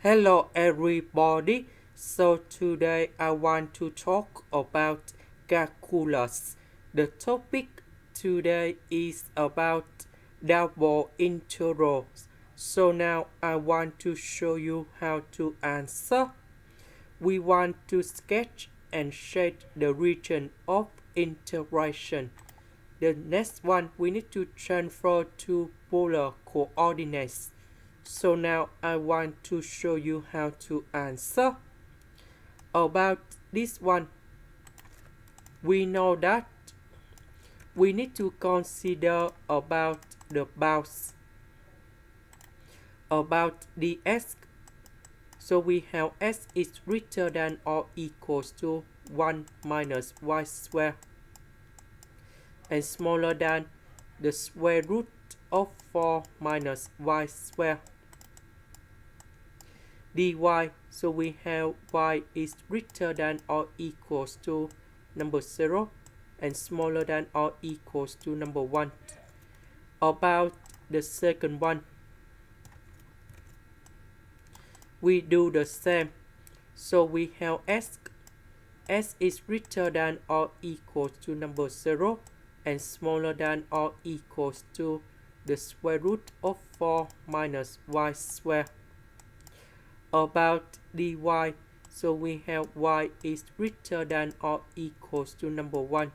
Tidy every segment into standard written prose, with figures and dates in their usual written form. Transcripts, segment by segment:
Hello everybody. So today I want to talk about calculus. The topic today is about double integrals. So now I want to show you how to answer. We want to sketch and shade the region of integration. The next one, we need to transfer to polar coordinates. So now I want to show you how to answer. About this one, we know that we need to consider about the bounds. About the s, so we have s is greater than or equals to 1 minus y squared and smaller than the square root of 4 minus y squared. dy, so we have y is greater than or equals to number 0 and smaller than or equals to number 1. About the second one, we do the same. So we have s is greater than or equals to number 0 and smaller than or equals to the square root of 4 minus y squared. About dy, so we have y is greater than or equals to number 1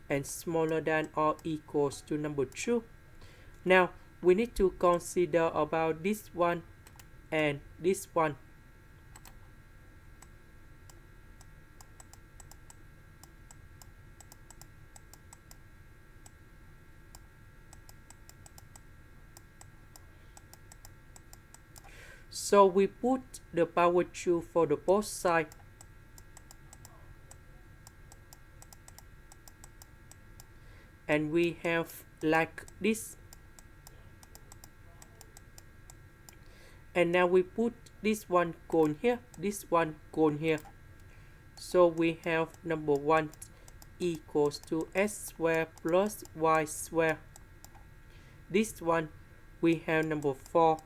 and smaller than or equals to number 2. Now we need to consider about this one and this one. So we put the power 2 for the both sides. And we have like this. And now we put this one cone here, this one cone here. So we have number 1 equals to s squared plus y squared. This one we have number 4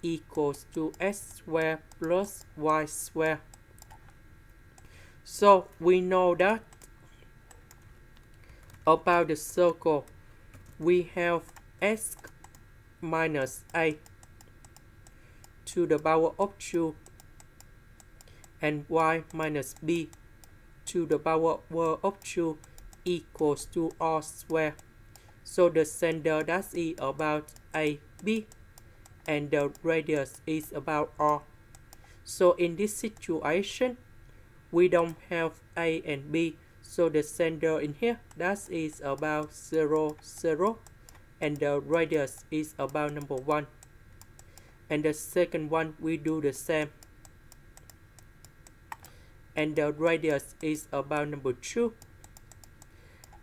equals to s squared plus y squared. So we know that about the circle, we have s minus a to the power of 2 and y minus b to the power of 2 equals to r squared. So the center that is about AB and the radius is about r. So in this situation, we don't have A and B. So the center in here, that is about 0, 0. And the radius is about number 1. And the second one, we do the same. And the radius is about number 2.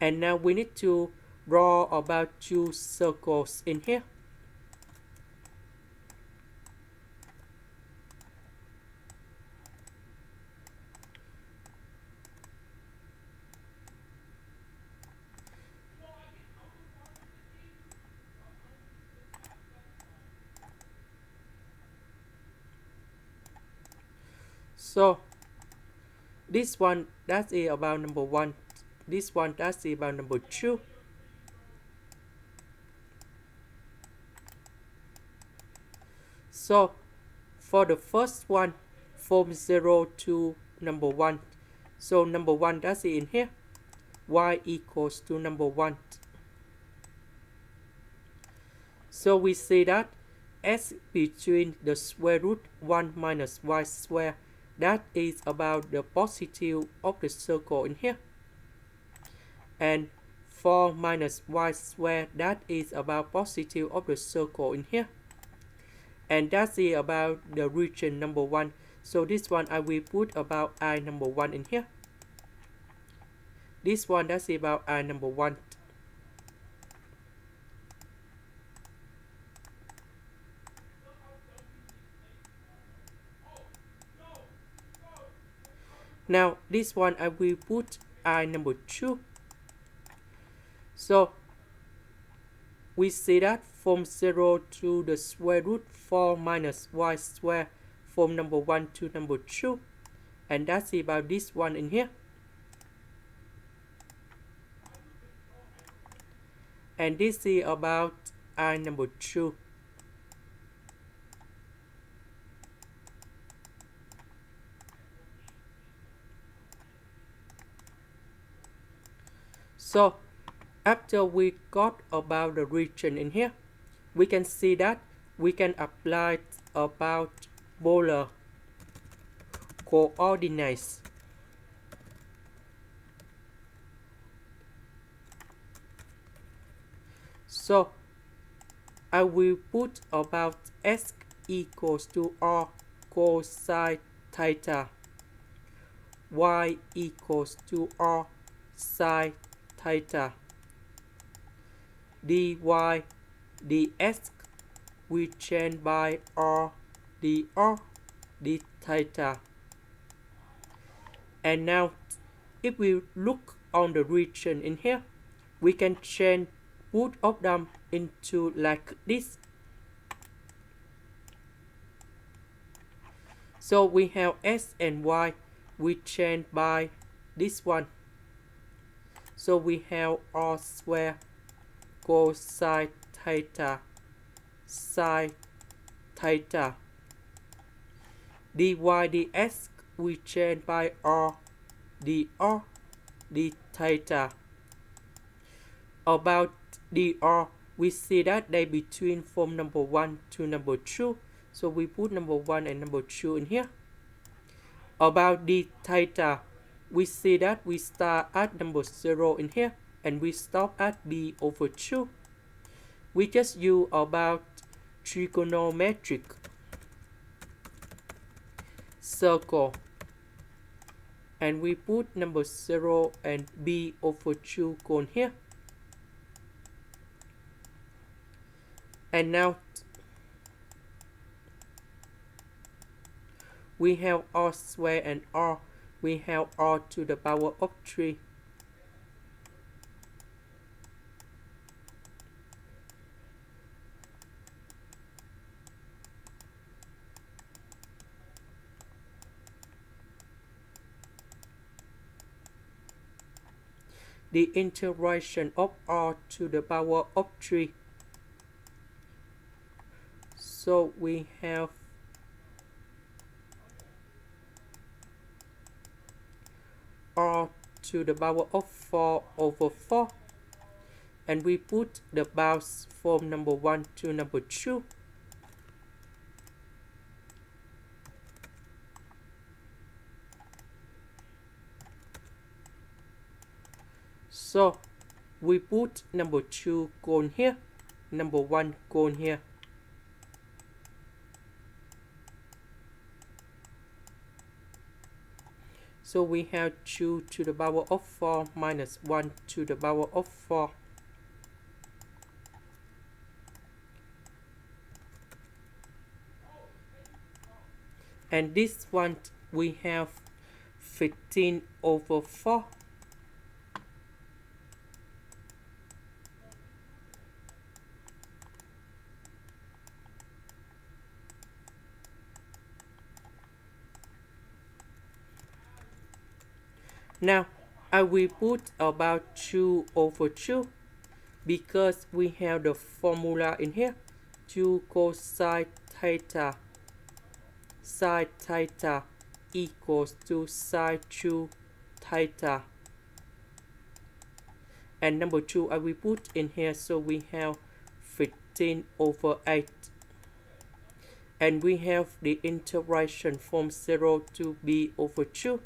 And now we need to draw about 2 circles in here. So this one, that is about number 1. This one, that is about number 2. So for the first one, from 0 to number 1. So number 1, that's in here. Y equals to number 1. So we see that s between the square root 1 minus y squared, that is about the positive of the circle in here. And 4 minus y squared, that is about positive of the circle in here. And that's about the region number 1. So this one I will put about I number 1 in here. This one, that's about I number 1. Now this one I will put I number 2. So we see that from 0 to the square root 4 minus y squared, from number 1 to number 2. And that's about this one in here. And this is about I number 2. So after we got about the region in here, we can see that we can apply about polar coordinates. So I will put about s equals to r cosine theta, y equals to r sine theta, dy dx we change by r dr d theta. And now if we look on the region in here, we can change both of them into like this. So we have s and y, we change by this one. So we have r square cosine theta sine theta, dy dx we change by r dr d theta. About dr, we see that they between from number 1 to number 2. So we put number 1 and number 2 in here. About d theta, we see that we start at number 0 in here and we stop at b over 2. We just use about trigonometric circle and we put number 0 and b over 2 going here. And now we have r square and r, we have r to the power of 3. The integration of r to the power of 3. So we have r to the power of 4 over 4. And we put the bounds from number 1 to number 2. So we put number 2 going here, number 1 going here. So we have 2 to the power of 4 minus 1 to the power of 4. And this one we have 15 over 4. Now I will put about 2 over 2 because we have the formula in here. 2 cosine theta sine theta equals to sine 2 theta. And number 2 I will put in here, so we have 15 over 8. And we have the integration from 0 to b over 2.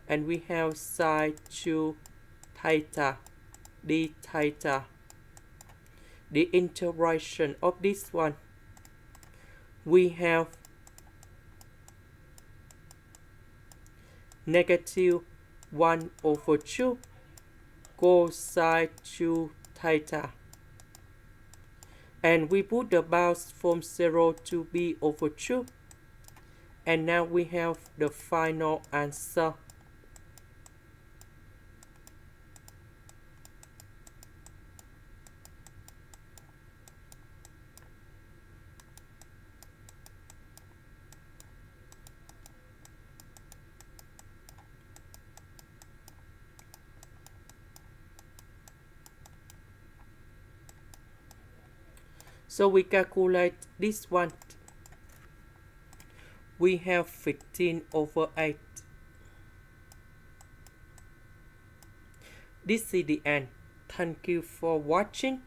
And we have sine 2 theta d theta. The integration of this one, we have negative 1 over 2 cosine 2 theta. And we put the bounds from 0 to b over 2. And now we have the final answer. So we calculate this one. We have 15 over 8. This is the end. Thank you for watching.